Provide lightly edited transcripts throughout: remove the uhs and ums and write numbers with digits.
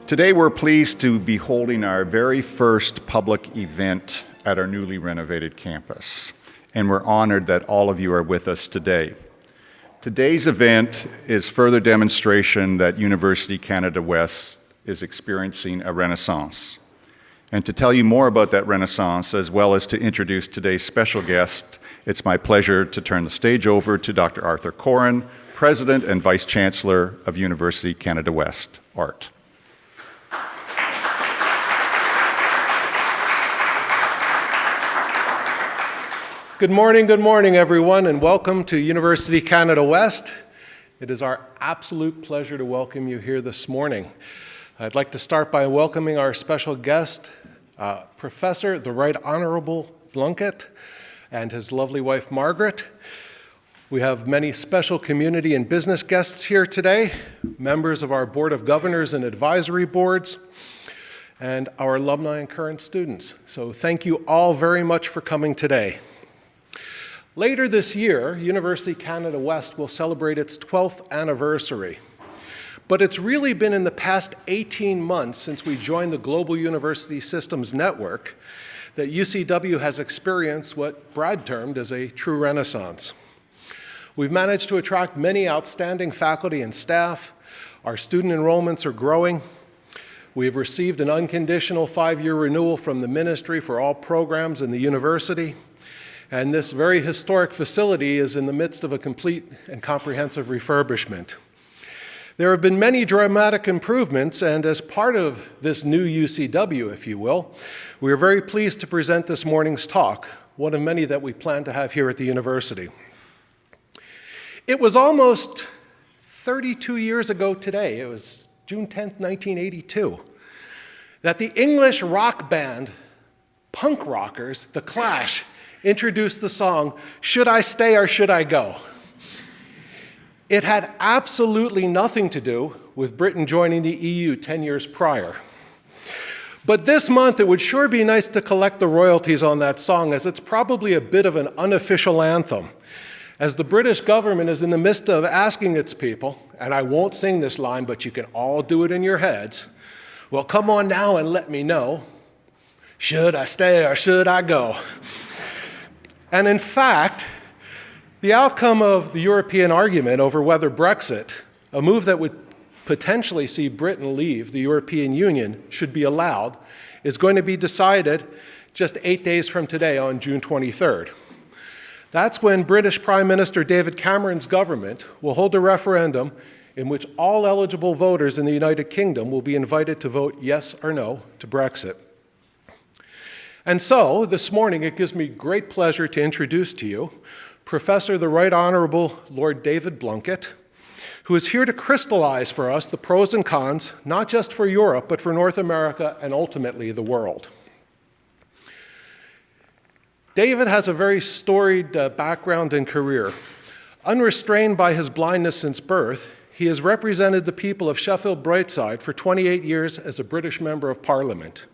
Today we're pleased to be holding our very first public event at our newly renovated campus, and we're honored that all of you are with us today. Today's event is further demonstration that University Canada West is experiencing a renaissance. And to tell you more about that renaissance, as well as to introduce today's special guest, it's my pleasure to turn the stage over to Dr. Arthur Coren, President and Vice Chancellor of University Canada West, ART. Good morning, everyone, and welcome to University Canada West. It is our absolute pleasure to welcome you here this morning. I'd like to start by welcoming our special guest, Professor the Right Honorable Blunkett, and his lovely wife, Margaret. We have many special community and business guests here today, members of our Board of Governors and Advisory Boards, and our alumni and current students. So thank you all very much for coming today. Later this year, University Canada West will celebrate its 12th anniversary. But it's really been in the past 18 months since we joined the Global University Systems Network that UCW has experienced what Brad termed as a true renaissance. We've managed to attract many outstanding faculty and staff. Our student enrollments are growing. We have received an unconditional 5-year renewal from the ministry for all programs in the university. And this very historic facility is in the midst of a complete and comprehensive refurbishment. There have been many dramatic improvements, and as part of this new UCW, if you will, we are very pleased to present this morning's talk, one of many that we plan to have here at the university. It was almost 32 years ago today, it was June 10th, 1982, that the English rock band, punk rockers, The Clash, introduced the song, "Should I Stay or Should I Go?" It had absolutely nothing to do with Britain joining the EU 10 years prior. But this month, it would sure be nice to collect the royalties on that song, as it's probably a bit of an unofficial anthem, as the British government is in the midst of asking its people, and I won't sing this line, but you can all do it in your heads, well, come on now and let me know, should I stay or should I go? And in fact, the outcome of the European argument over whether Brexit, a move that would potentially see Britain leave the European Union, should be allowed, is going to be decided just 8 days from today on June 23rd. That's when British Prime Minister David Cameron's government will hold a referendum in which all eligible voters in the United Kingdom will be invited to vote yes or no to Brexit. And so, this morning, it gives me great pleasure to introduce to you Professor the Right Honorable Lord David Blunkett, who is here to crystallize for us the pros and cons, not just for Europe, but for North America and ultimately the world. David has a very storied background and career. Unrestrained by his blindness since birth, he has represented the people of Sheffield Brightside for 28 years as a British Member of Parliament.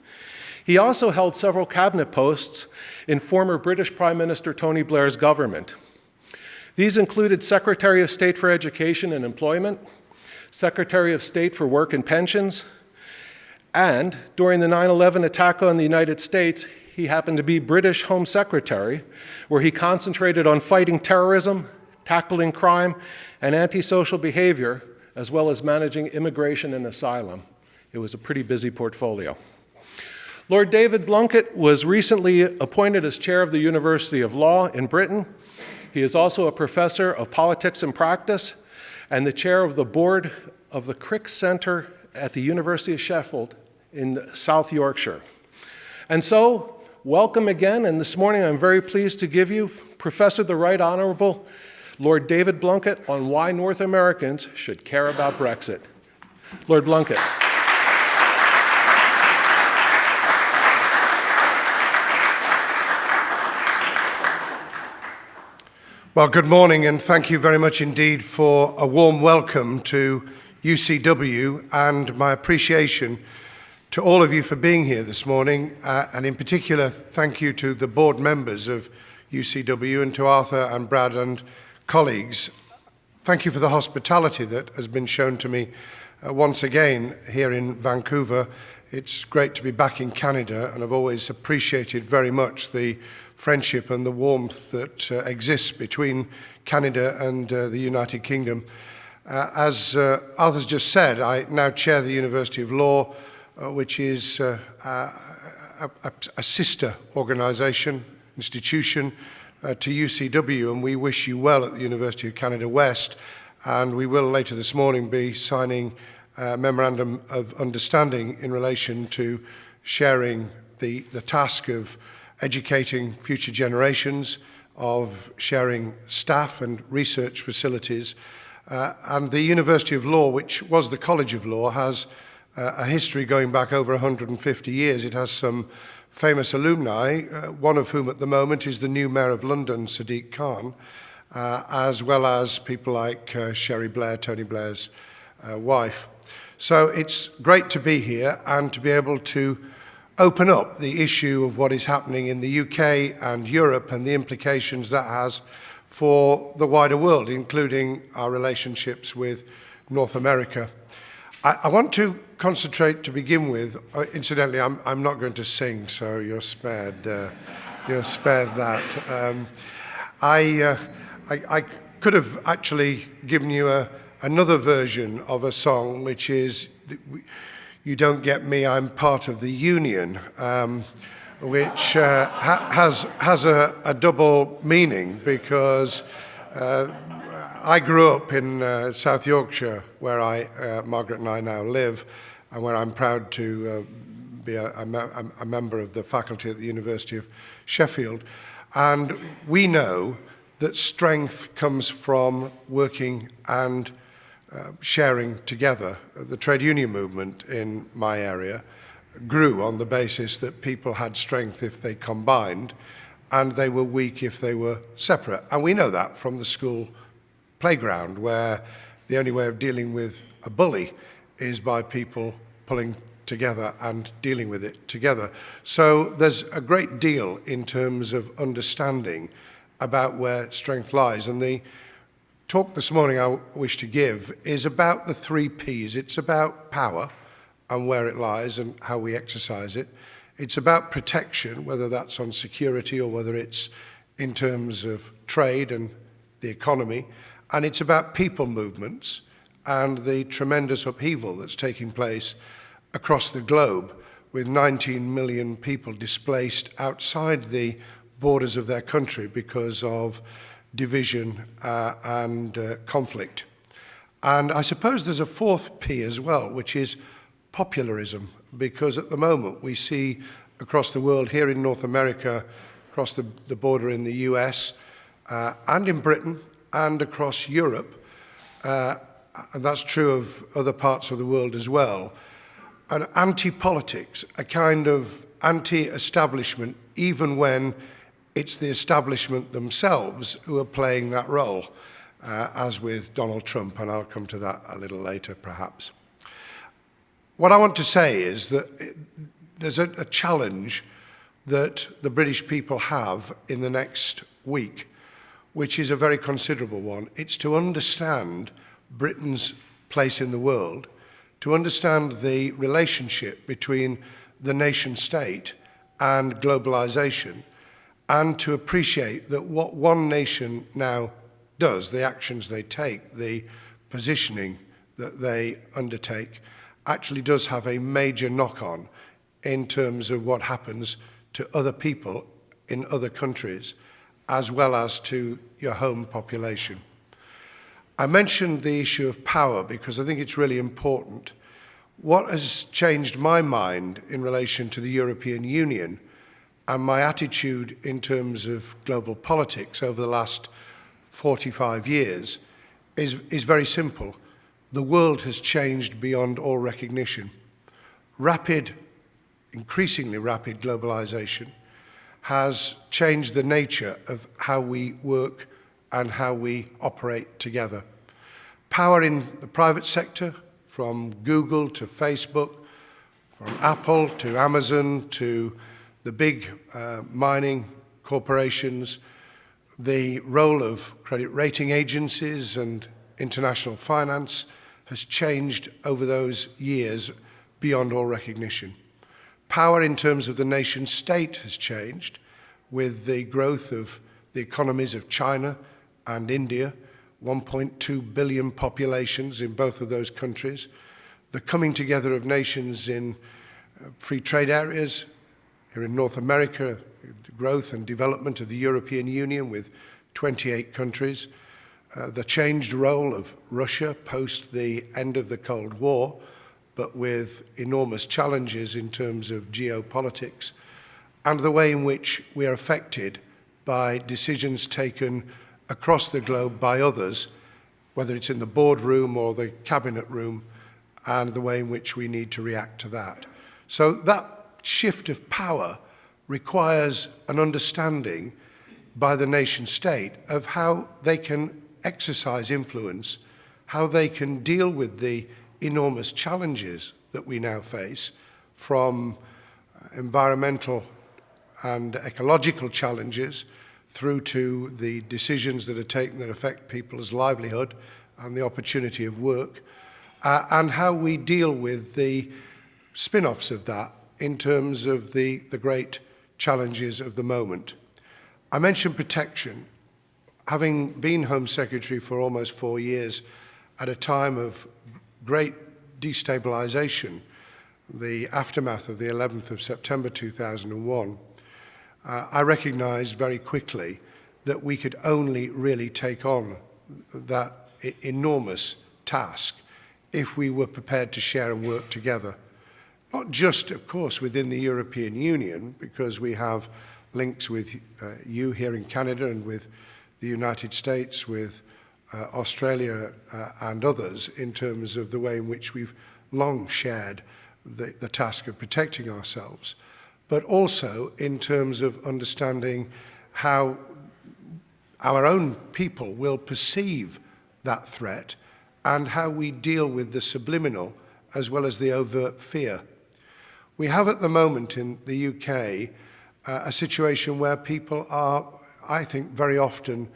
He also held several cabinet posts in former British Prime Minister Tony Blair's government. These included Secretary of State for Education and Employment, Secretary of State for Work and Pensions, and during the 9/11 attack on the United States, he happened to be British Home Secretary, where he concentrated on fighting terrorism, tackling crime, and antisocial behavior, as well as managing immigration and asylum. It was a pretty busy portfolio. Lord David Blunkett was recently appointed as chair of the University of Law in Britain. He is also a professor of politics and practice and the chair of the board of the Crick Centre at the University of Sheffield in South Yorkshire. And so, welcome again, and this morning I'm very pleased to give you Professor the Right Honorable Lord David Blunkett on why North Americans should care about Brexit. Lord Blunkett. Well, good morning, and thank you very much indeed for a warm welcome to UCW and my appreciation to all of you for being here this morning, and in particular, thank you to the board members of UCW and to Arthur and Brad and colleagues. thank you for the hospitality that has been shown to me once again here in Vancouver. It's great to be back in Canada, and I've always appreciated very much the friendship and the warmth that exists between Canada and the United Kingdom. As Arthur's just said, I now chair the University of Law, which is a sister organisation, institution to UCW, and we wish you well at the University of Canada West, and we will later this morning be signing a memorandum of understanding in relation to sharing the task of educating future generations, of sharing staff and research facilities. And the University of Law, which was the College of Law, has a history going back over 150 years. It has some famous alumni, one of whom at the moment is the new Mayor of London, Sadiq Khan, as well as people like Sherry Blair, Tony Blair's wife. So it's great to be here and to be able to open up the issue of what is happening in the UK and Europe and the implications that has for the wider world, including our relationships with North America. I want to concentrate to begin with. Incidentally, I'm not going to sing, so you're spared. You're spared that. I could have actually given you another version of a song, which is "You Don't Get Me, I'm Part of the Union," which has a double meaning, because I grew up in South Yorkshire, where Margaret and I now live, and where I'm proud to be a member of the faculty at the University of Sheffield. And we know that strength comes from working and sharing together. The trade union movement in my area grew on the basis that people had strength if they combined, and they were weak if they were separate. And we know that from the school playground, where the only way of dealing with a bully is by people pulling together and dealing with it together. So there's a great deal in terms of understanding about where strength lies. And the talk this morning I wish to give is about the 3 Ps. It's about power and where it lies and how we exercise it. It's about protection, whether that's on security or whether it's in terms of trade and the economy. And it's about people movements and the tremendous upheaval that's taking place across the globe, with 19 million people displaced outside the borders of their country because of division and conflict. And I suppose there's a 4th P as well, which is popularism, because at the moment we see across the world, here in North America, across the border in the US, and in Britain, and across Europe, and that's true of other parts of the world as well, an anti-politics, a kind of anti-establishment, even when it's the establishment themselves who are playing that role, as with Donald Trump, and I'll come to that a little later, perhaps. What I want to say is that there's a challenge that the British people have in the next week, which is a very considerable one. It's to understand Britain's place in the world, to understand the relationship between the nation state and globalization, and to appreciate that what one nation now does, the actions they take, the positioning that they undertake, actually does have a major knock-on in terms of what happens to other people in other countries, as well as to your home population. I mentioned the issue of power because I think it's really important. What has changed my mind in relation to the European Union and my attitude in terms of global politics over the last 45 years is very simple. The world has changed beyond all recognition. Increasingly rapid globalization has changed the nature of how we work and how we operate together. Power in the private sector, from Google to Facebook, from Apple to Amazon to the big mining corporations, the role of credit rating agencies and international finance has changed over those years beyond all recognition. Power in terms of the nation state has changed with the growth of the economies of China and India, 1.2 billion populations in both of those countries, the coming together of nations in free trade areas. Here in North America, the growth and development of the European Union with 28 countries, the changed role of Russia post the end of the Cold War, but with enormous challenges in terms of geopolitics, and the way in which we are affected by decisions taken across the globe by others, whether it's in the boardroom or the cabinet room, and the way in which we need to react to that. So that shift of power requires an understanding by the nation state of how they can exercise influence, how they can deal with the enormous challenges that we now face, from environmental and ecological challenges through to the decisions that are taken that affect people's livelihood and the opportunity of work, and how we deal with the spin-offs of that in terms of the great challenges of the moment. I mentioned protection. Having been Home Secretary for almost 4 years at a time of great destabilization, the aftermath of the 11th of September 2001, I recognized very quickly that we could only really take on that enormous task if we were prepared to share and work together. Not just, of course, within the European Union, because we have links with you here in Canada and with the United States, with Australia and others, in terms of the way in which we've long shared the task of protecting ourselves, but also in terms of understanding how our own people will perceive that threat and how we deal with the subliminal as well as the overt fear. We have at the moment in the UK a situation where people are, I think, very often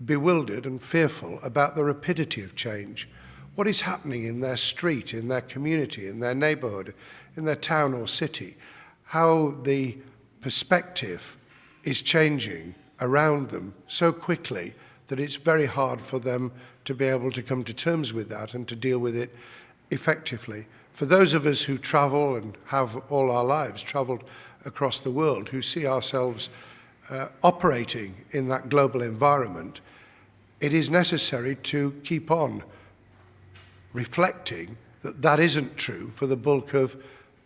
bewildered and fearful about the rapidity of change. What is happening in their street, in their community, in their neighborhood, in their town or city, how the perspective is changing around them so quickly that it's very hard for them to be able to come to terms with that and to deal with it effectively. For those of us who travel and have all our lives traveled across the world, who see ourselves operating in that global environment, it is necessary to keep on reflecting that that isn't true for the bulk of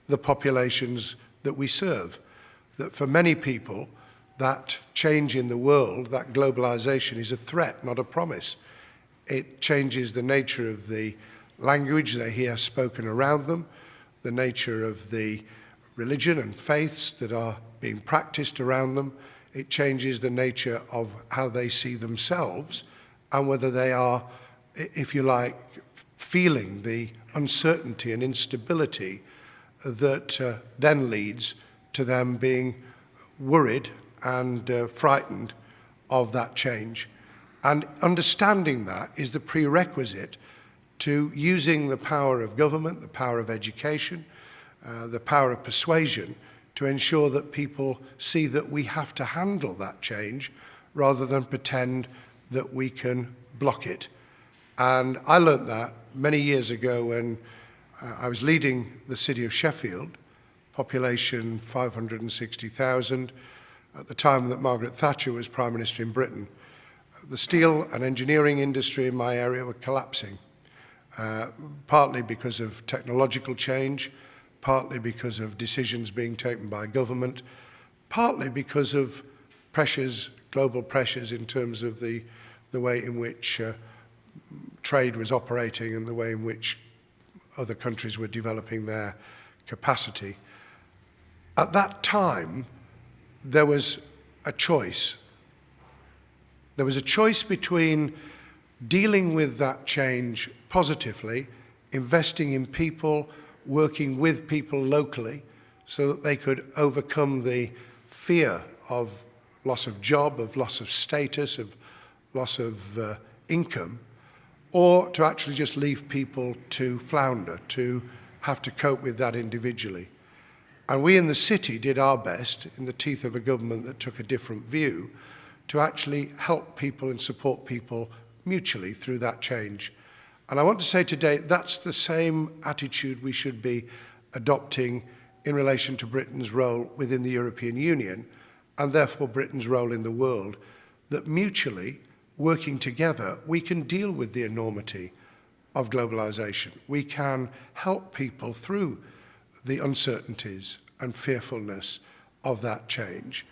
the populations that we serve. That for many people, that change in the world, that globalization, is a threat, not a promise. It changes the nature of the language they hear spoken around them, the nature of the religion and faiths that are being practiced around them. It changes the nature of how they see themselves and whether they are, if you like, feeling the uncertainty and instability that then leads to them being worried and frightened of that change. And understanding that is the prerequisite to using the power of government, the power of education, the power of persuasion to ensure that people see that we have to handle that change rather than pretend that we can block it. And I learnt that many years ago when I was leading the city of Sheffield, population 560,000, at the time that Margaret Thatcher was Prime Minister in Britain. The steel and engineering industry in my area were collapsing, partly because of technological change, partly because of decisions being taken by government, partly because of pressures, global pressures in terms of the way in which trade was operating and the way in which other countries were developing their capacity. At that time, there was a choice. There was a choice between dealing with that change positively, investing in people, working with people locally so that they could overcome the fear of loss of job, of loss of status, of loss of income, or to actually just leave people to flounder, to have to cope with that individually. And we in the city did our best, in the teeth of a government that took a different view, to actually help people and support people mutually through that change. And I want to say today, that's the same attitude we should be adopting in relation to Britain's role within the European Union, and therefore Britain's role in the world, that mutually, working together, we can deal with the enormity of globalization. We can help people through the uncertainties and fearfulness of that change.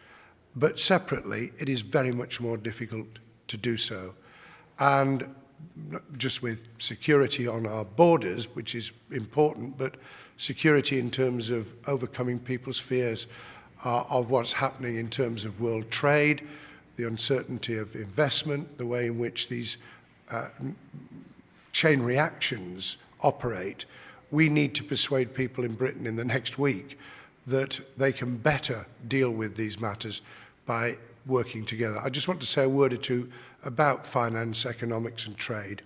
But separately, it is very much more difficult to do so. And just with security on our borders, which is important, but security in terms of overcoming people's fears of what's happening in terms of world trade, the uncertainty of investment, the way in which these chain reactions operate. We need to persuade people in Britain in the next week that they can better deal with these matters by working together. I just want to say a word or two about finance, economics and trade.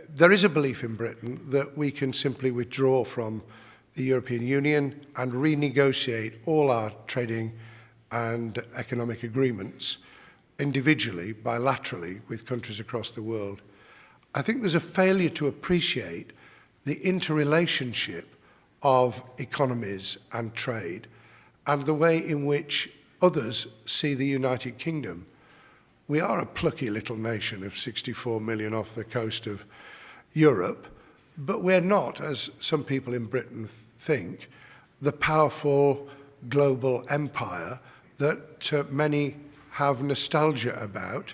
There is a belief in Britain that we can simply withdraw from the European Union and renegotiate all our trading and economic agreements individually, bilaterally, with countries across the world. I think there's a failure to appreciate the interrelationship of economies and trade and the way in which others see the United Kingdom. We are a plucky little nation of 64 million off the coast of Europe, but we're not, as some people in Britain think, the powerful global empire that many have nostalgia about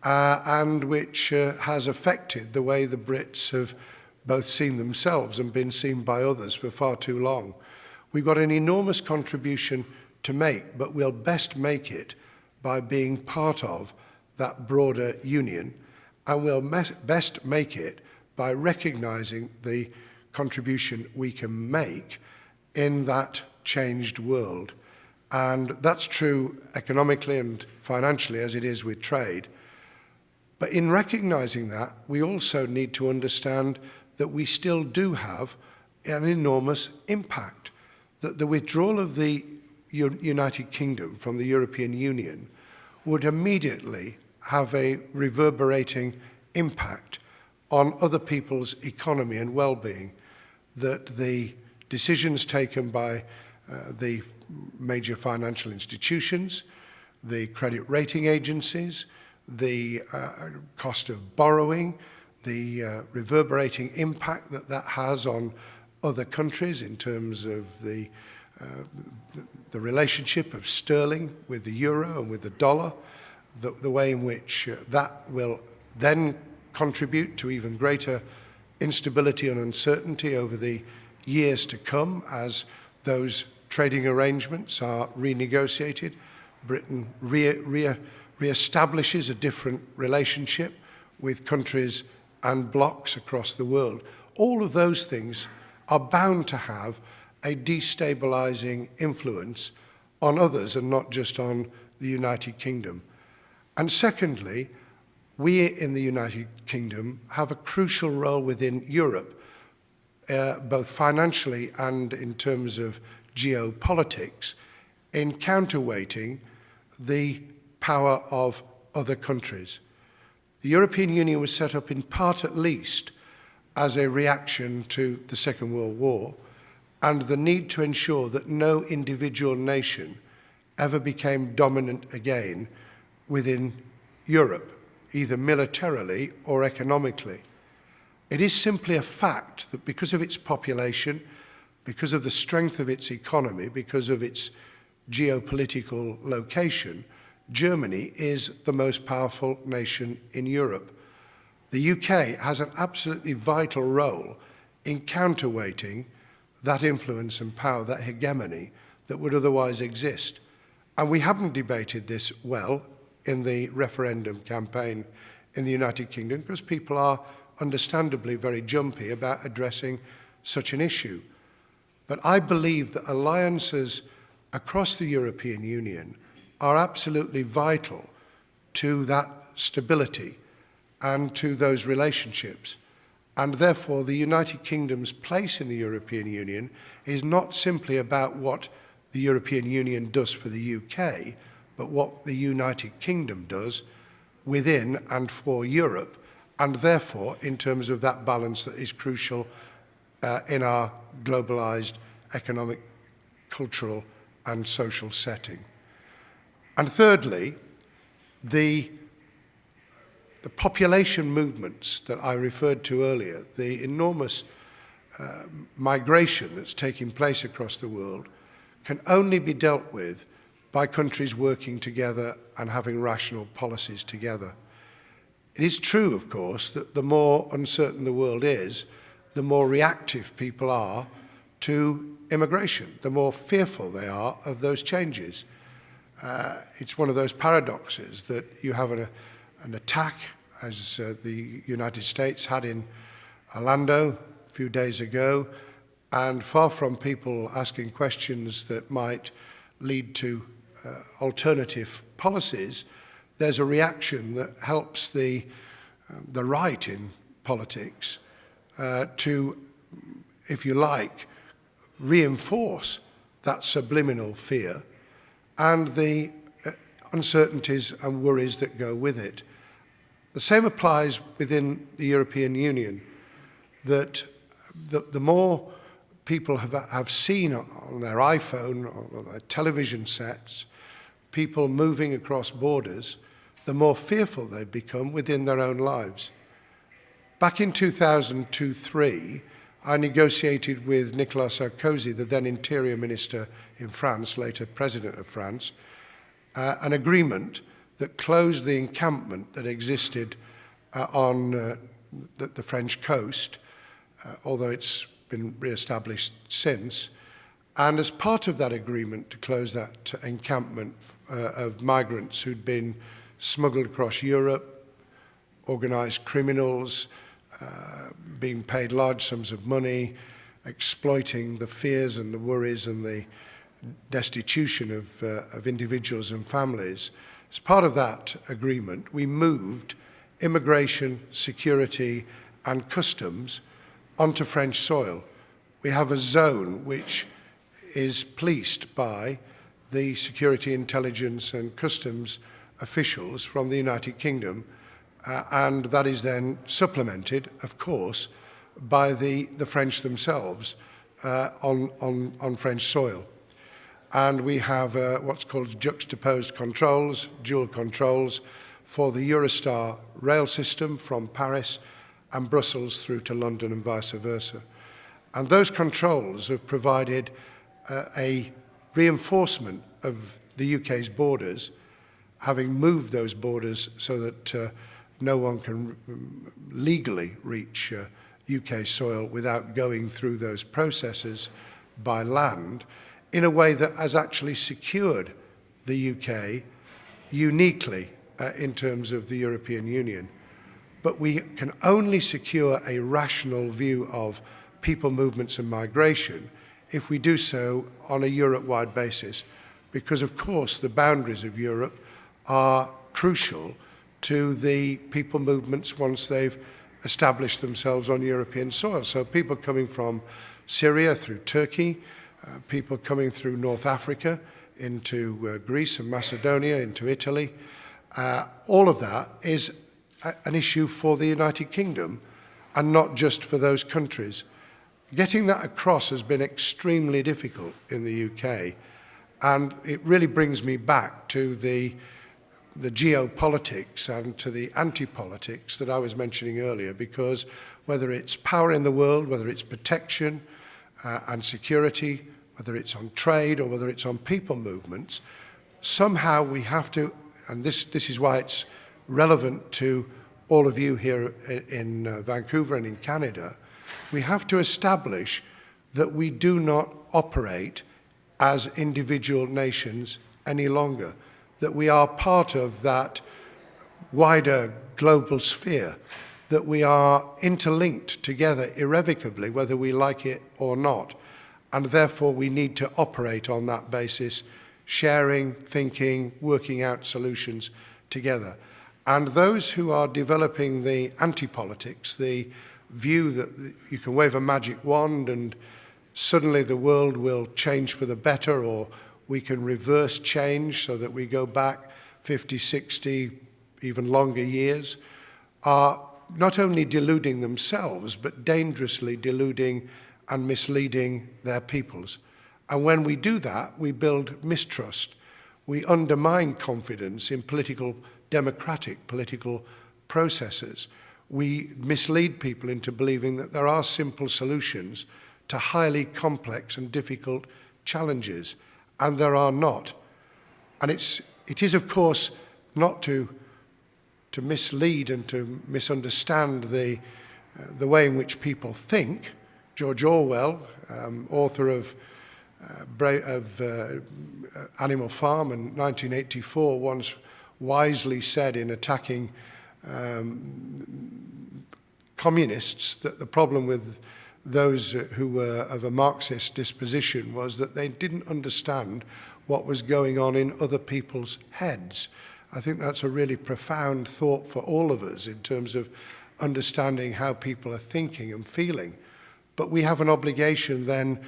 and which has affected the way the Brits have both seen themselves and been seen by others for far too long. We've got an enormous contribution to make, but we'll best make it by being part of that broader union, and we'll best make it by recognizing the contribution we can make in that changed world. And that's true economically and financially as it is with trade. But in recognizing that, we also need to understand that we still do have an enormous impact, that the withdrawal of the United Kingdom from the European Union would immediately have a reverberating impact on other people's economy and well-being, that the decisions taken by the major financial institutions, the credit rating agencies, the cost of borrowing, the reverberating impact that that has on other countries in terms of the relationship of sterling with the euro and with the dollar, the way in which that will then contribute to even greater instability and uncertainty over the years to come as those trading arrangements are renegotiated. Britain reestablishes a different relationship with countries and blocs across the world. All of those things are bound to have a destabilizing influence on others and not just on the United Kingdom. And secondly, we in the United Kingdom have a crucial role within Europe, both financially and in terms of geopolitics, in counterweighting the power of other countries. The European Union was set up in part at least as a reaction to the Second World War and the need to ensure that no individual nation ever became dominant again within Europe, either militarily or economically. It is simply a fact that because of its population, because of the strength of its economy, because of its geopolitical location, Germany is the most powerful nation in Europe. The UK has an absolutely vital role in counterweighting that influence and power, that hegemony that would otherwise exist. And we haven't debated this well in the referendum campaign in the United Kingdom because people are understandably very jumpy about addressing such an issue. But I believe that alliances across the European Union are absolutely vital to that stability and to those relationships. And therefore, the United Kingdom's place in the European Union is not simply about what the European Union does for the UK, but what the United Kingdom does within and for Europe, and therefore in terms of that balance that is crucial in our globalized economic, cultural and social setting. And thirdly, the population movements that I referred to earlier, the enormous migration that's taking place across the world, can only be dealt with by countries working together and having rational policies together. It is true, of course, that the more uncertain the world is, the more reactive people are to immigration, the more fearful they are of those changes. It's one of those paradoxes that you have an attack, as the United States had in Orlando a few days ago, and far from people asking questions that might lead to alternative policies, there's a reaction that helps the right in politics to, if you like, reinforce that subliminal fear and the uncertainties and worries that go with it. The same applies within the European Union, that the more people have seen on their iPhone or their television sets people moving across borders, the more fearful they become within their own lives. Back in 2002-03, I negotiated with Nicolas Sarkozy, the then Interior Minister in France, later President of France, an agreement that closed the encampment that existed on the French coast, although it's been re-established since. And as part of that agreement to close that encampment of migrants who'd been smuggled across Europe, organized criminals, being paid large sums of money, exploiting the fears and the worries and the destitution of individuals and families. As part of that agreement, we moved immigration, security, and customs onto French soil. We have a zone which is policed by the security, intelligence, and customs officials from the United Kingdom, and that is then supplemented, of course, by the French themselves on French soil. And we have what's called juxtaposed controls, dual controls, for the Eurostar rail system from Paris and Brussels through to London and vice versa. And those controls have provided a reinforcement of the UK's borders, having moved those borders so that no one can legally reach UK soil without going through those processes by land, in a way that has actually secured the UK uniquely in terms of the European Union. But we can only secure a rational view of people movements and migration if we do so on a Europe-wide basis, because of course the boundaries of Europe are crucial to the people movements once they've established themselves on European soil. So people coming from Syria through Turkey, people coming through North Africa into Greece and Macedonia, into Italy, all of that is an issue for the United Kingdom and not just for those countries. Getting that across has been extremely difficult in the UK, and it really brings me back to the geopolitics and to the anti-politics that I was mentioning earlier, because whether it's power in the world, whether it's protection and security, whether it's on trade or whether it's on people movements, somehow we have to, and this is why it's relevant to all of you here in Vancouver and in Canada, we have to establish that we do not operate as individual nations any longer, that we are part of that wider global sphere, that we are interlinked together irrevocably, whether we like it or not, and therefore we need to operate on that basis, sharing, thinking, working out solutions together. And those who are developing the anti-politics, the view that you can wave a magic wand and suddenly the world will change for the better, or we can reverse change so that we go back 50, 60, even longer years, are not only deluding themselves, but dangerously deluding and misleading their peoples. And when we do that, we build mistrust. We undermine confidence in democratic political processes. We mislead people into believing that there are simple solutions to highly complex and difficult challenges, and there are not. And it is, of course, not to mislead and to misunderstand the way in which people think. George Orwell, author of Animal Farm in 1984, once wisely said in attacking communists that the problem with those who were of a Marxist disposition was that they didn't understand what was going on in other people's heads. I think that's a really profound thought for all of us in terms of understanding how people are thinking and feeling. But we have an obligation then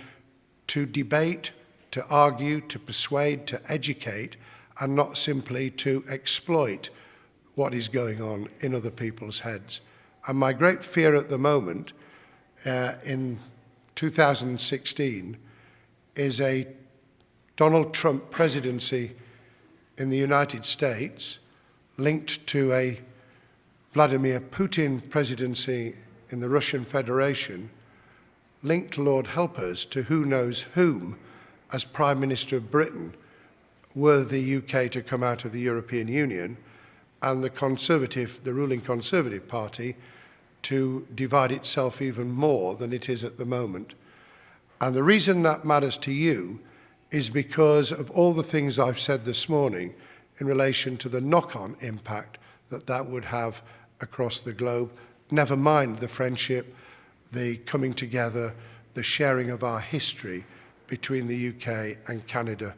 to debate, to argue, to persuade, to educate, and not simply to exploit what is going on in other people's heads. And my great fear at the moment, in 2016, is a Donald Trump presidency in the United States linked to a Vladimir Putin presidency in the Russian Federation, linked, Lord help us, to who knows whom as Prime Minister of Britain, were the UK to come out of the European Union, and the ruling Conservative Party to divide itself even more than it is at the moment. And the reason that matters to you is because of all the things I've said this morning in relation to the knock-on impact that that would have across the globe, never mind the friendship, the coming together, the sharing of our history between the UK and Canada.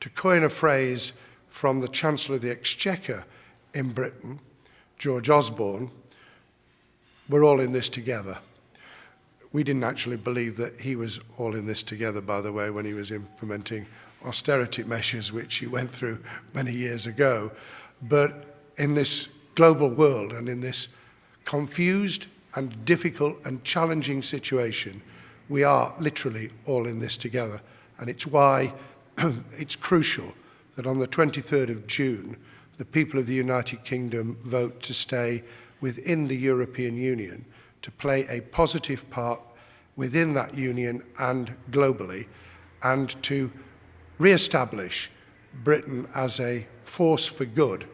To coin a phrase from the Chancellor of the Exchequer in Britain, George Osborne, we're all in this together. We didn't actually believe that he was all in this together, by the way, when he was implementing austerity measures, which he went through many years ago. But in this global world and in this confused and difficult and challenging situation, we are literally all in this together. And it's why it's crucial that on the 23rd of June, the people of the United Kingdom vote to stay within the European Union, to play a positive part within that union and globally, and to re-establish Britain as a force for good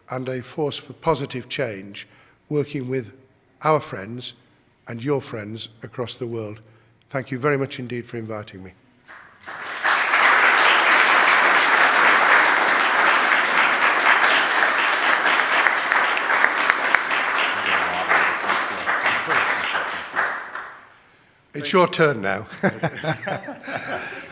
and a force for positive change, working with our friends and your friends across the world. Thank you very much indeed for inviting me. It's your turn now.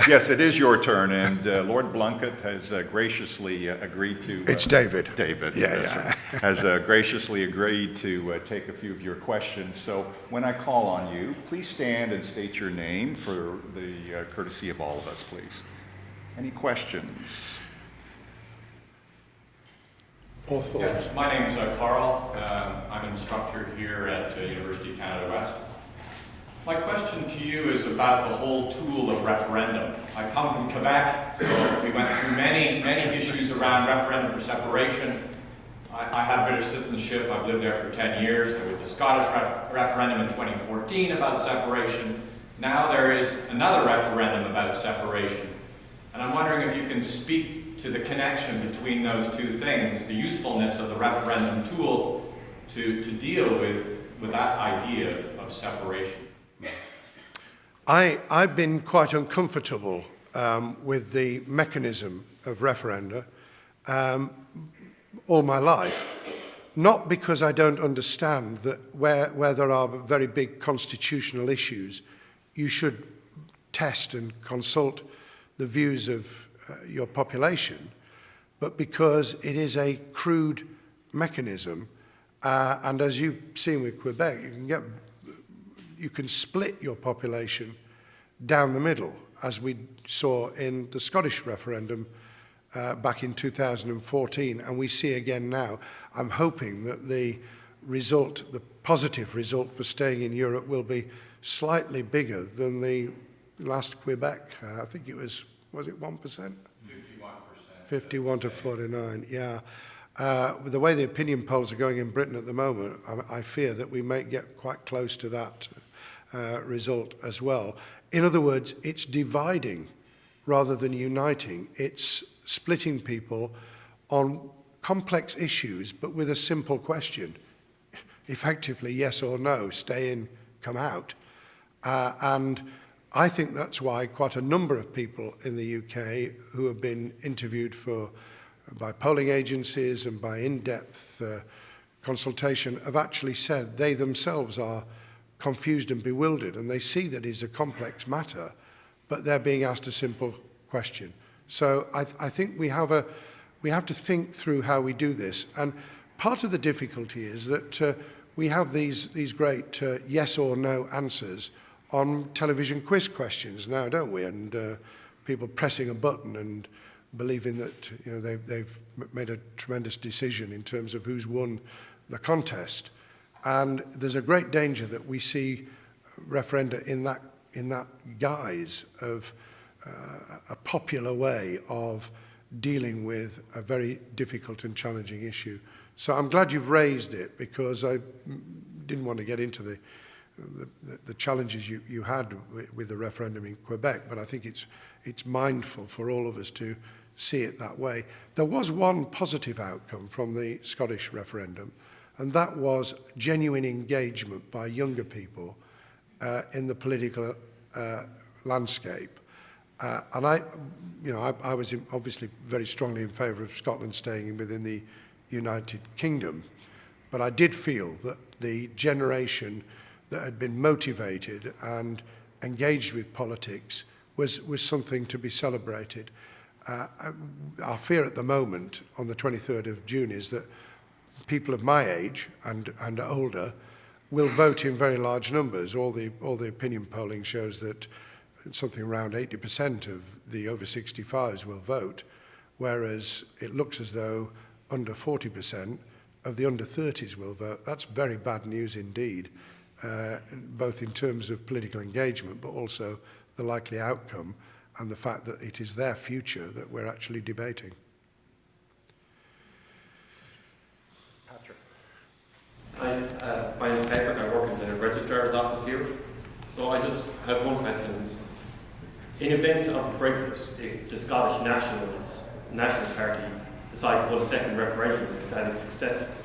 Yes, it is your turn, and Lord Blunkett has graciously agreed to... It's David. David. Yeah, yes, yeah. Has graciously agreed to take a few of your questions. So when I call on you, please stand and state your name for the courtesy of all of us, please. Any questions? Or thoughts? Yes, my name is Carl. I'm an instructor here at University of Canada West. My question to you is about the whole tool of referendum. I come from Quebec, so we went through many issues around referendum for separation. I have British citizenship. I've lived there for 10 years. There was a Scottish referendum in 2014 about separation. Now there is another referendum about separation. And I'm wondering if you can speak to the connection between those two things, the usefulness of the referendum tool to deal with that idea of separation. I've been quite uncomfortable with the mechanism of referenda all my life, not because I don't understand that where there are very big constitutional issues, you should test and consult the views of your population, but because it is a crude mechanism. And as you've seen with Quebec, you can split your population down the middle, as we saw in the Scottish referendum back in 2014, and we see again now. I'm hoping that the positive result for staying in Europe will be slightly bigger than the last Quebec. I think it was it 1%? 51%. 51 to 49, yeah. With the way the opinion polls are going in Britain at the moment, I fear that we may get quite close to that result as well. In other words, it's dividing rather than uniting. It's splitting people on complex issues, but with a simple question. Effectively, yes or no, stay in, come out. And I think that's why quite a number of people in the UK who have been interviewed by polling agencies and by in-depth consultation have actually said they themselves are confused and bewildered, and they see that it's a complex matter, but they're being asked a simple question. So I think we have to think through how we do this. And part of the difficulty is that we have these great yes or no answers on television quiz questions now, don't we? And people pressing a button and believing that they've made a tremendous decision in terms of who's won the contest. And there's a great danger that we see referenda in that guise of a popular way of dealing with a very difficult and challenging issue. So I'm glad you've raised it, because I didn't want to get into the challenges you had with the referendum in Quebec, but I think it's mindful for all of us to see it that way. There was one positive outcome from the Scottish referendum, and that was genuine engagement by younger people in the political landscape. And I was obviously very strongly in favour of Scotland staying within the United Kingdom, but I did feel that the generation that had been motivated and engaged with politics was something to be celebrated. Our fear at the moment on the 23rd of June is that people of my age and older will vote in very large numbers. All the opinion polling shows that something around 80% of the over 65s will vote, whereas it looks as though under 40% of the under 30s will vote. That's very bad news indeed, both in terms of political engagement, but also the likely outcome and the fact that it is their future that we're actually debating. Patrick. Hi, my name is Patrick. I work in the Registrar's office here. So I just have one question. In event of Brexit, if the Scottish National Party decide to hold a second referendum that is successful,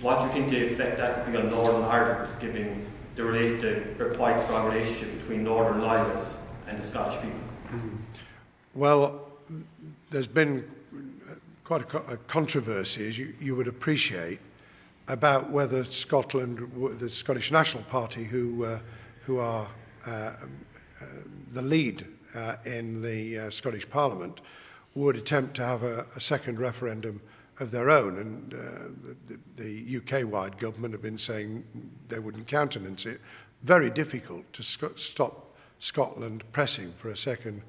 what do you think the effect that could be on Northern Ireland, given the quite strong relationship between Northern Ireland and the Scottish people? Well, there's been quite a controversy, as you would appreciate, about whether Scotland, the Scottish National Party, who are the lead in the Scottish Parliament, would attempt to have a second referendum of their own. And the UK-wide government have been saying they wouldn't countenance it. Very difficult to stop Scotland pressing for a second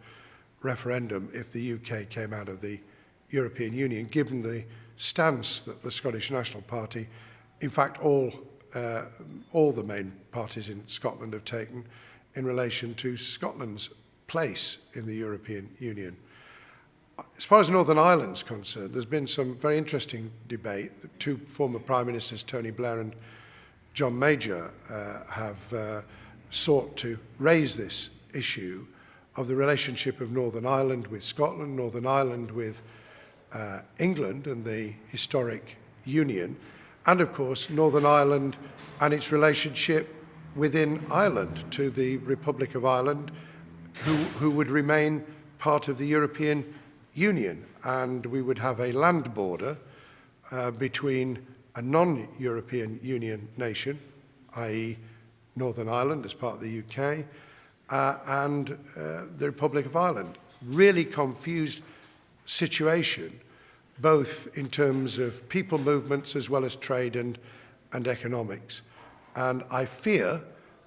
referendum if the UK came out of the European Union, given the stance that the Scottish National Party, in fact all the main parties in Scotland have taken in relation to Scotland's place in the European Union. As far as Northern Ireland's concerned, there's been some very interesting debate. The two former Prime Ministers, Tony Blair and John Major, have sought to raise this issue of the relationship of Northern Ireland with Scotland, Northern Ireland with England and the historic union, and of course Northern Ireland and its relationship within Ireland to the Republic of Ireland, who would remain part of the European Union, and we would have a land border between a non-European Union nation, i.e. Northern Ireland as part of the UK, and the Republic of Ireland. Really confused situation, both in terms of people movements as well as trade and economics. And I fear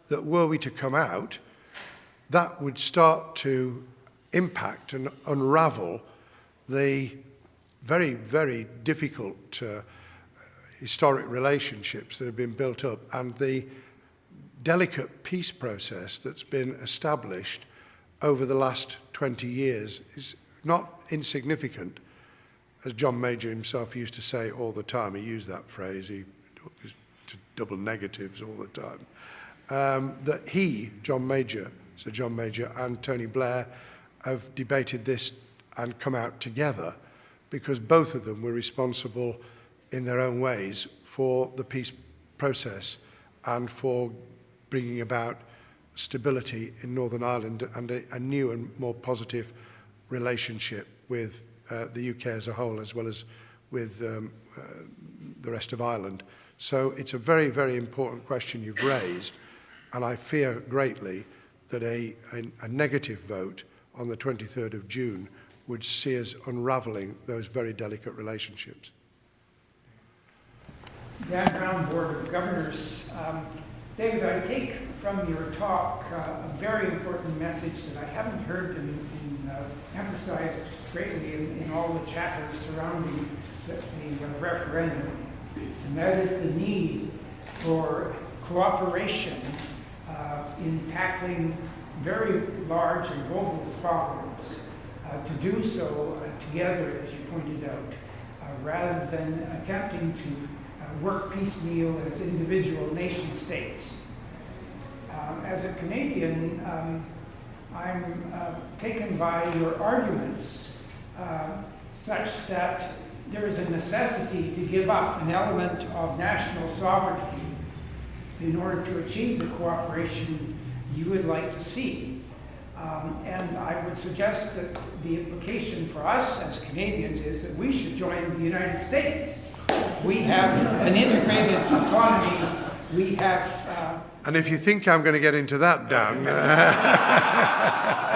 that were we to come out, that would start to impact and unravel the very, very difficult historic relationships that have been built up and the delicate peace process that's been established over the last 20 years is not insignificant. As John Major himself used to say all the time, he used that phrase, he used to double negatives all the time, that he, John Major, Sir John Major and Tony Blair have debated this and come out together because both of them were responsible in their own ways for the peace process and for bringing about stability in Northern Ireland and a new and more positive relationship with the UK as a whole, as well as with the rest of Ireland. So it's a very, very important question you've raised, and I fear greatly that a negative vote on the 23rd of June would see us unravelling those very delicate relationships. Dan Brown, Board of Governors. David, I take from your talk a very important message that I haven't heard emphasized greatly in all the chatter surrounding the referendum, and that is the need for cooperation in tackling very large and global problems, to do so together, as you pointed out, rather than attempting to work piecemeal as individual nation states. As a Canadian, I'm taken by your arguments such that there is a necessity to give up an element of national sovereignty in order to achieve the cooperation you would like to see. And I would suggest that the implication for us as Canadians is that we should join the United States. We have an integrated economy. We have... And if you think I'm going to get into that, Dan...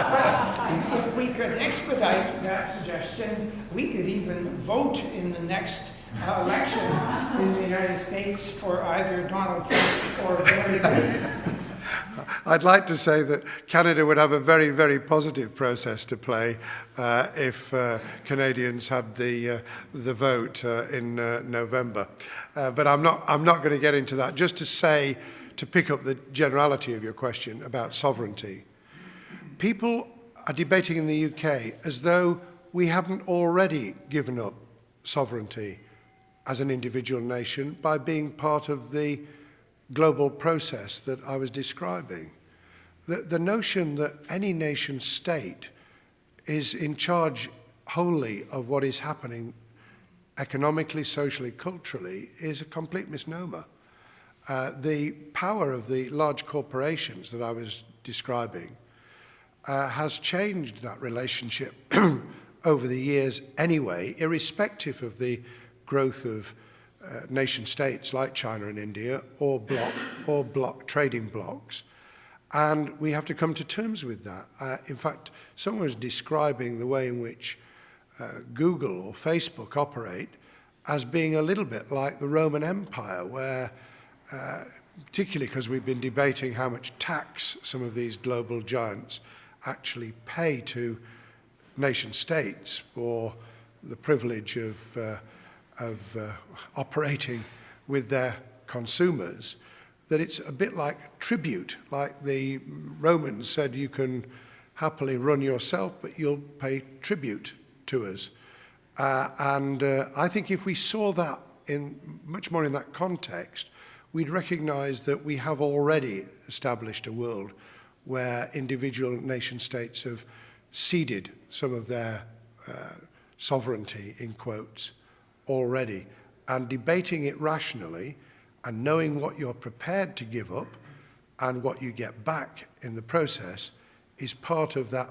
Well, if we could expedite that suggestion, we could even vote in the next election in the United States for either Donald Trump or Hillary Clinton. I'd like to say that Canada would have a very, very positive process to play if Canadians had the vote in November. But I'm not going to get into that. Just to say, to pick up the generality of your question about sovereignty, people are debating in the UK as though we haven't already given up sovereignty as an individual nation by being part of the global process that I was describing. The notion that any nation state is in charge wholly of what is happening economically, socially, culturally is a complete misnomer. The power of the large corporations that I was describing has changed that relationship over the years anyway, irrespective of the growth of nation states like China and India or block trading blocks. And we have to come to terms with that. In fact, someone was describing the way in which Google or Facebook operate as being a little bit like the Roman Empire, where, particularly because we've been debating how much tax some of these global giants actually pay to nation states for the privilege of operating with their consumers, that it's a bit like tribute, like the Romans said, you can happily run yourself, but you'll pay tribute to us. And I think if we saw that much more in that context, we'd recognize that we have already established a world where individual nation states have ceded some of their sovereignty, in quotes, already. And debating it rationally and knowing what you're prepared to give up and what you get back in the process is part of that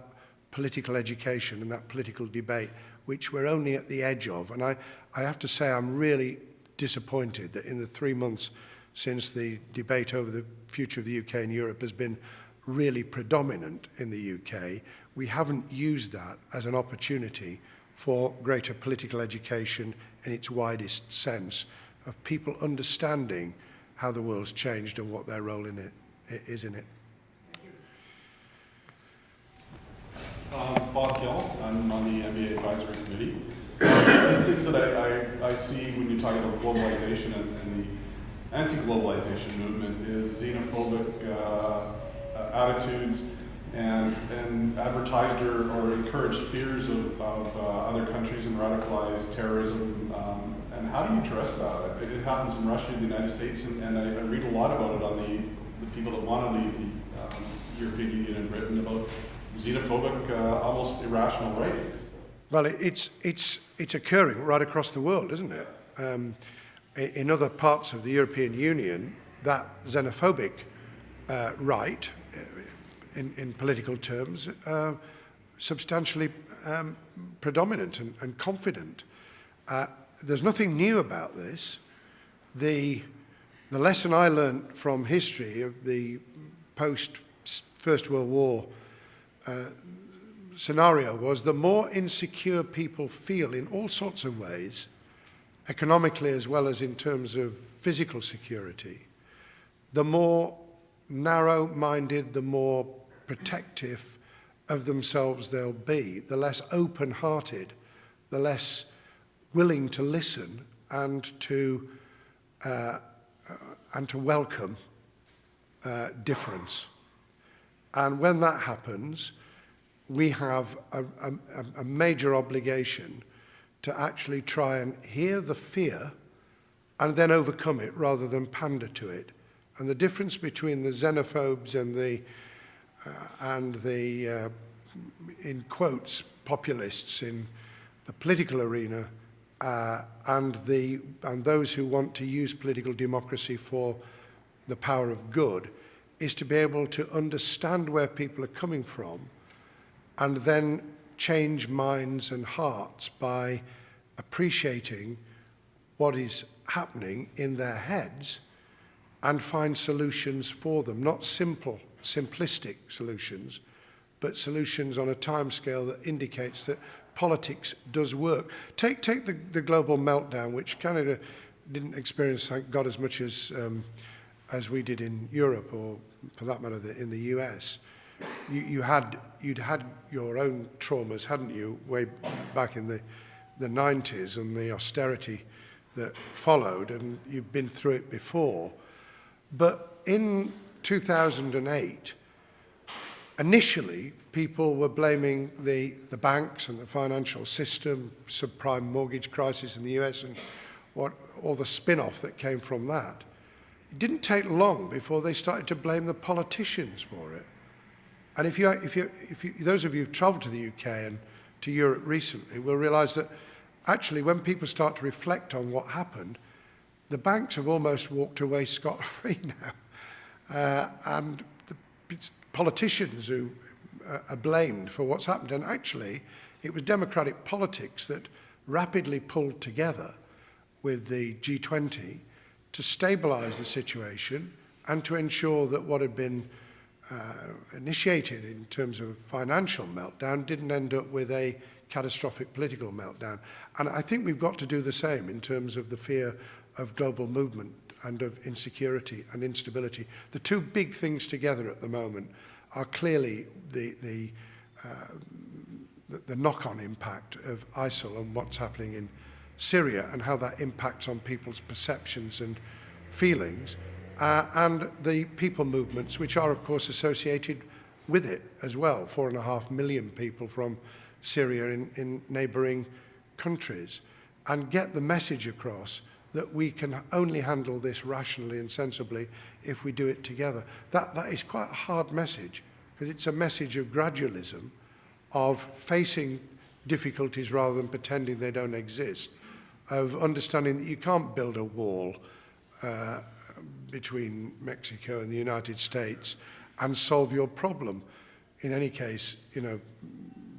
political education and that political debate, which we're only at the edge of. And I have to say I'm really disappointed that in the 3 months since the debate over the future of the UK and Europe has been really predominant in the UK, we haven't used that as an opportunity for greater political education in its widest sense, of people understanding how the world's changed and what their role in it is in it. Bob Gill, I'm on the NBA Advisory Committee. One of the things that I see when you talk about globalization and the anti-globalization movement is xenophobic attitudes and advertised or encouraged fears of other countries and radicalized terrorism. And how do you address that? It happens in Russia, the United States, and I read a lot about it on the people that want to leave the European Union and Britain about xenophobic, almost irrational writings. Well, it's occurring right across the world, isn't it? In other parts of the European Union, that xenophobic right, in political terms, substantially predominant and confident. There's nothing new about this. The lesson I learned from history of the post-First World War scenario was the more insecure people feel in all sorts of ways, economically as well as in terms of physical security, the more narrow-minded, the more protective of themselves they'll be, the less open-hearted, the less willing to listen and to welcome difference. And when that happens, we have a major obligation to actually try and hear the fear and then overcome it rather than pander to it. And the difference between the xenophobes and the in quotes, populists in the political arena and those who want to use political democracy for the power of good is to be able to understand where people are coming from and then change minds and hearts by appreciating what is happening in their heads and find solutions for them, not simplistic solutions, but solutions on a timescale that indicates that politics does work. Take the global meltdown, which Canada didn't experience, thank God, as much as we did in Europe, or for that matter, in the US. You'd had your own traumas, hadn't you, way back in the 90s and the austerity that followed, and you've been through it before. But in 2008, initially, people were blaming the banks and the financial system, subprime mortgage crisis in the US, and all the spin-off that came from that. It didn't take long before they started to blame the politicians for it. And if those of you who've traveled to the UK and to Europe recently will realize that actually when people start to reflect on what happened, the banks have almost walked away scot-free now. And the politicians who are blamed for what's happened. And actually, it was democratic politics that rapidly pulled together with the G20 to stabilize the situation and to ensure that what had been initiated in terms of financial meltdown didn't end up with a catastrophic political meltdown. And I think we've got to do the same in terms of the fear of global movement and of insecurity and instability. The two big things together at the moment are clearly the knock-on impact of ISIL and what's happening in Syria and how that impacts on people's perceptions and feelings, and the people movements, which are, of course, associated with it as well. 4.5 million people from Syria in neighbouring countries, and get the message across that we can only handle this rationally and sensibly if we do it together. That is quite a hard message, because it's a message of gradualism, of facing difficulties rather than pretending they don't exist, of understanding that you can't build a wall between Mexico and the United States and solve your problem. In any case,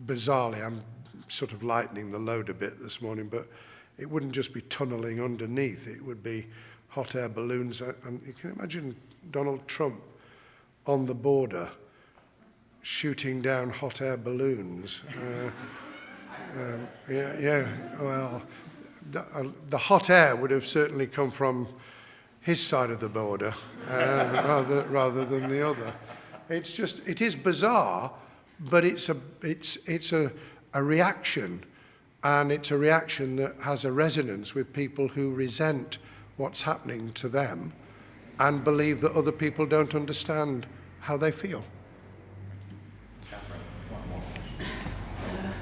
bizarrely, I'm sort of lightening the load a bit this morning, but it wouldn't just be tunneling underneath, it would be hot air balloons. And you can imagine Donald Trump on the border shooting down hot air balloons. Well, the hot air would have certainly come from his side of the border rather than the other. It is bizarre, but it's a reaction, and it's a reaction that has a resonance with people who resent what's happening to them and believe that other people don't understand how they feel.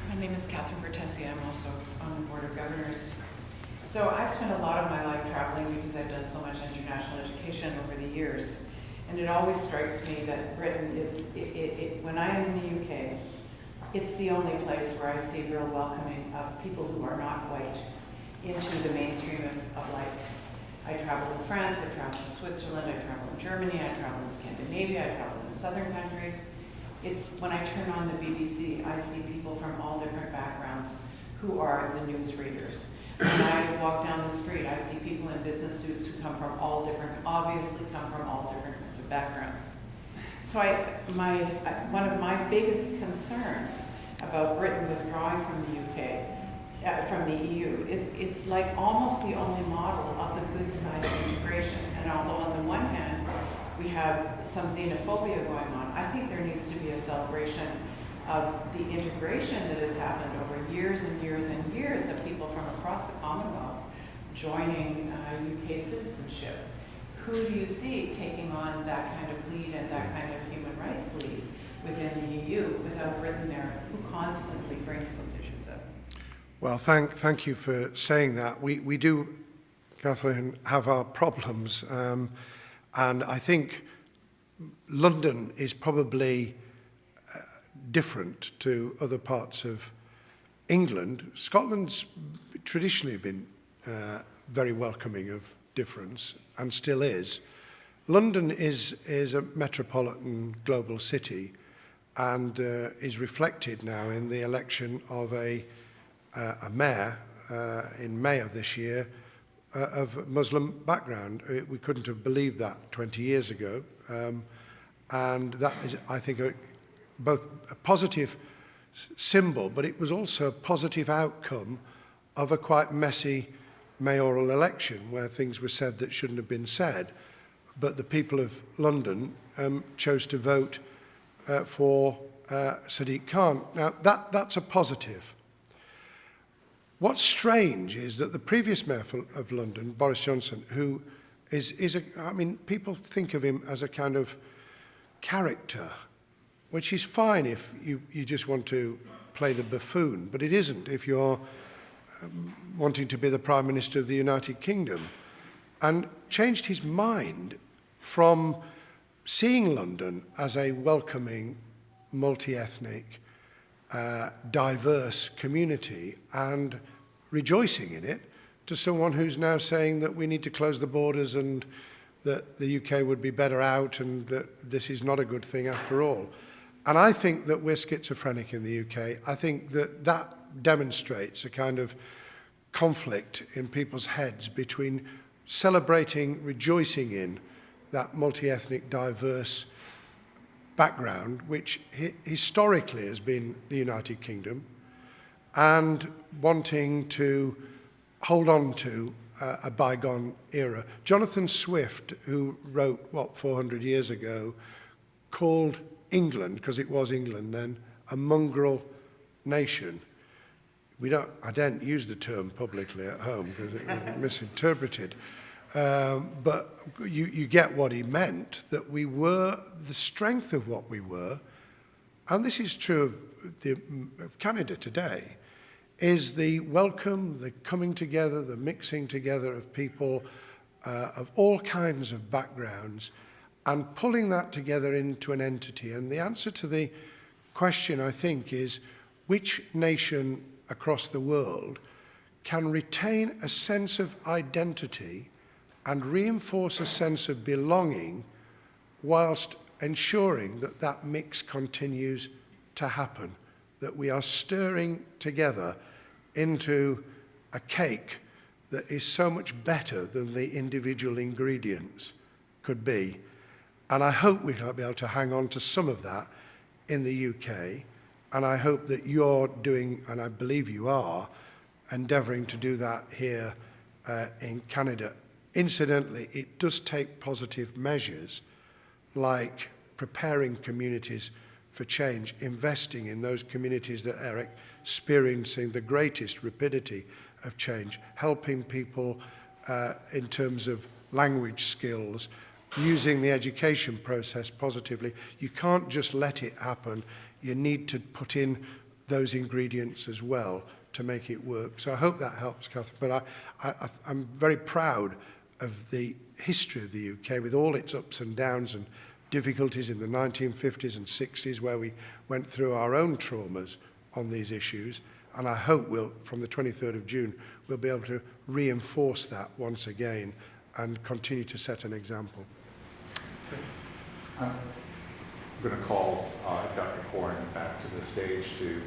My name is Catherine Vertesi. I'm also on the Board of Governors. So I've spent a lot of my life traveling because I've done so much international education over the years. And it always strikes me that Britain is, when I'm in the UK, it's the only place where I see real welcoming of people who are not white into the mainstream of life. I travel in France, I travel in Switzerland, I travel in Germany, I travel in Scandinavia, I travel in southern countries. It's when I turn on the BBC, I see people from all different backgrounds who are the news readers. When I walk down the street, I see people in business suits who come from all different, obviously come from all different kinds of backgrounds. So one of my biggest concerns about Britain withdrawing from the UK, from the EU, is it's like almost the only model of the good side of integration. And although on the one hand, we have some xenophobia going on, I think there needs to be a celebration of the integration that has happened over years and years and years of people from across the Commonwealth joining UK citizenship. Who do you see taking on that kind of lead and that kind of human rights lead within the EU without Britain there, who constantly brings those issues up? Well, thank you for saying that. We do, Catherine, have our problems. And I think London is probably different to other parts of England. Scotland's traditionally been very welcoming of difference and still is. London is a metropolitan global city and is reflected now in the election of a mayor in May of this year of Muslim background. We couldn't have believed that 20 years ago. And that is, I think, both a positive symbol, but it was also a positive outcome of a quite messy mayoral election where things were said that shouldn't have been said. But the people of London chose to vote for Sadiq Khan. Now, that's a positive. What's strange is that the previous mayor of London, Boris Johnson, who I mean, people think of him as a kind of character, which is fine if you just want to play the buffoon, but it isn't if you're wanting to be the Prime Minister of the United Kingdom, and changed his mind from seeing London as a welcoming, multi-ethnic, diverse community and rejoicing in it, to someone who's now saying that we need to close the borders and that the UK would be better out and that this is not a good thing after all. And I think that we're schizophrenic in the UK. I think that demonstrates a kind of conflict in people's heads between celebrating, rejoicing in that multi-ethnic, diverse background, which historically has been the United Kingdom, and wanting to hold on to a bygone era. Jonathan Swift, who wrote, 400 years ago, called England, because it was England then, a mongrel nation. I don't use the term publicly at home because it was misinterpreted. But you get what he meant, that we were the strength of what we were, and this is true of Canada today, is the welcome, the coming together, the mixing together of people of all kinds of backgrounds and pulling that together into an entity. And the answer to the question, I think, is which nation across the world can retain a sense of identity and reinforce a sense of belonging whilst ensuring that that mix continues to happen, that we are stirring together into a cake that is so much better than the individual ingredients could be. And I hope we'll be able to hang on to some of that in the UK And I hope that you're doing, and I believe you are, endeavouring to do that here in Canada. Incidentally, it does take positive measures like preparing communities for change, investing in those communities that are experiencing the greatest rapidity of change, helping people in terms of language skills, using the education process positively. You can't just let it happen. You need to put in those ingredients as well to make it work. So I hope that helps, Catherine. But I'm very proud of the history of the UK with all its ups and downs and difficulties in the 1950s and 60s where we went through our own traumas on these issues. And I hope from the 23rd of June, we'll be able to reinforce that once again and continue to set an example. I'm going to call Dr. Corn back to the stage to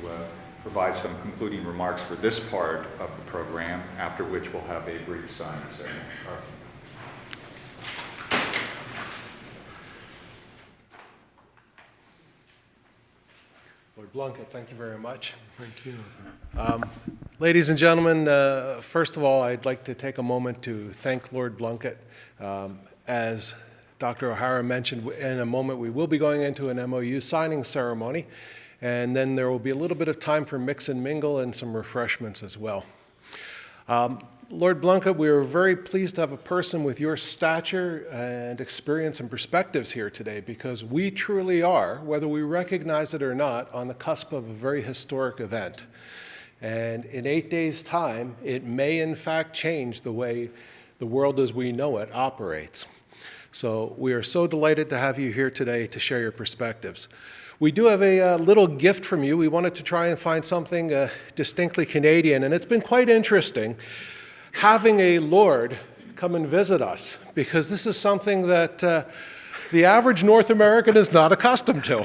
provide some concluding remarks for this part of the program, after which we'll have a brief signing ceremony. Lord Blunkett, thank you very much. Thank you. Ladies and gentlemen, first of all, I'd like to take a moment to thank Lord Blunkett. As Dr. O'Hara mentioned, in a moment we will be going into an MOU signing ceremony, and then there will be a little bit of time for mix and mingle and some refreshments as well. Lord Blunkett, we are very pleased to have a person with your stature and experience and perspectives here today, because we truly are, whether we recognize it or not, on the cusp of a very historic event. And in 8 days' time, it may in fact change the way the world as we know it operates. So we are so delighted to have you here today to share your perspectives. We do have a little gift from you. We wanted to try and find something distinctly Canadian, and it's been quite interesting having a Lord come and visit us, because this is something that the average North American is not accustomed to.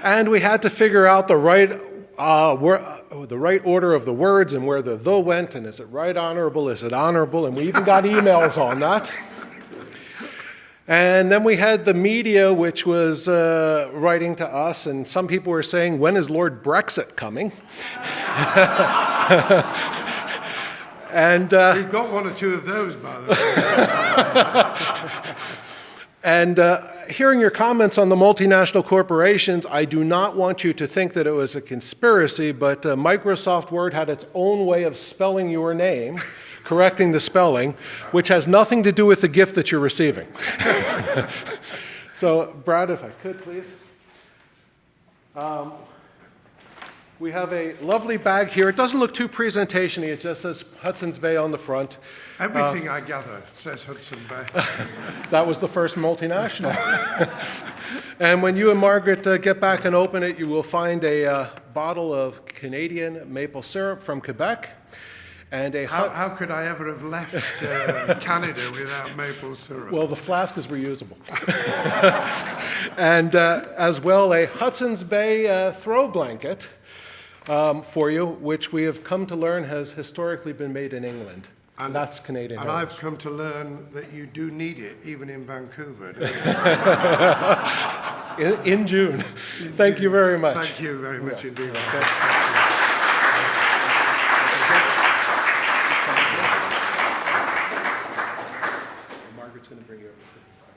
And we had to figure out the right order of the words and where the went, and is it right honorable, is it honorable, and we even got emails on that. And then we had the media, which was writing to us, and some people were saying, when is Lord Brexit coming? And We've got one or two of those, by the way. And hearing your comments on the multinational corporations, I do not want you to think that it was a conspiracy, but Microsoft Word had its own way of spelling your name, correcting the spelling, which has nothing to do with the gift that you're receiving. So, Brad, if I could, please. We have a lovely bag here. It doesn't look too presentation-y. It just says Hudson's Bay on the front. Everything I gather says Hudson Bay. That was the first multinational. And when you and Margaret get back and open it, you will find a bottle of Canadian maple syrup from Quebec. And How could I ever have left Canada without maple syrup? Well, the flask is reusable. And as well, a Hudson's Bay throw blanket for you, which we have come to learn has historically been made in England. And that's Canadian. And I've come to learn that you do need it, even in Vancouver. in June. Thank you very much. Thank you very much indeed. Margaret's going to bring you over to the side.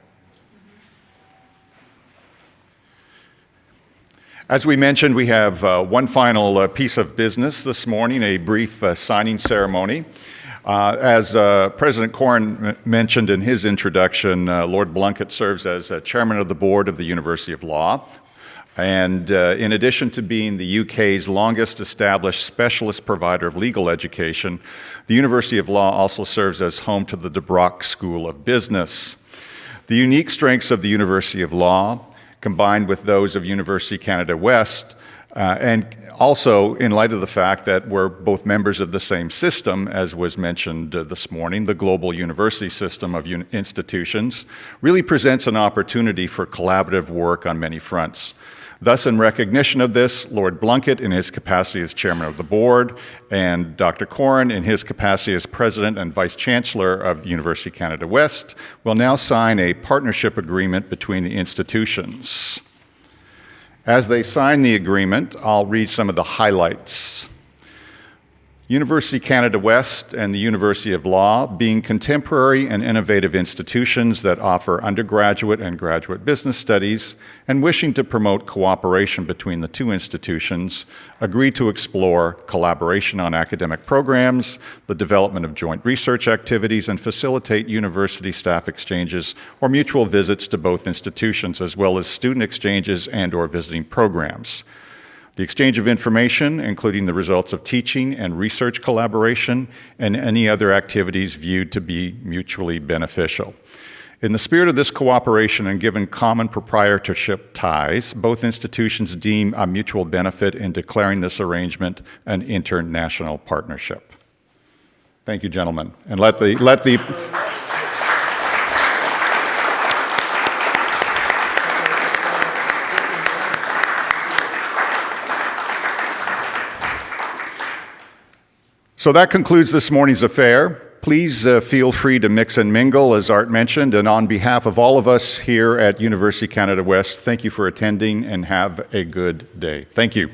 As we mentioned, we have one final piece of business this morning, a brief signing ceremony. As President Corn mentioned in his introduction, Lord Blunkett serves as chairman of the board of the University of Law. And in addition to being the UK's longest established specialist provider of legal education, the University of Law also serves as home to the De Brock School of Business. The unique strengths of the University of Law, combined with those of University Canada West, and also in light of the fact that we're both members of the same system, as was mentioned this morning, the global university system of institutions, really presents an opportunity for collaborative work on many fronts. Thus, in recognition of this, Lord Blunkett, in his capacity as chairman of the board, and Dr. Corn, in his capacity as president and vice chancellor of University Canada West, will now sign a partnership agreement between the institutions. As they sign the agreement, I'll read some of the highlights. University Canada West and the University of Law, being contemporary and innovative institutions that offer undergraduate and graduate business studies, and wishing to promote cooperation between the two institutions, agree to explore collaboration on academic programs, the development of joint research activities, and facilitate university staff exchanges or mutual visits to both institutions, as well as student exchanges and/or visiting programs. The exchange of information, including the results of teaching and research collaboration, and any other activities viewed to be mutually beneficial. In the spirit of this cooperation and given common proprietorship ties, both institutions deem a mutual benefit in declaring this arrangement an international partnership. Thank you, gentlemen. And let the So that concludes this morning's affair. Please feel free to mix and mingle, as Art mentioned, and on behalf of all of us here at University Canada West, thank you for attending and have a good day. Thank you.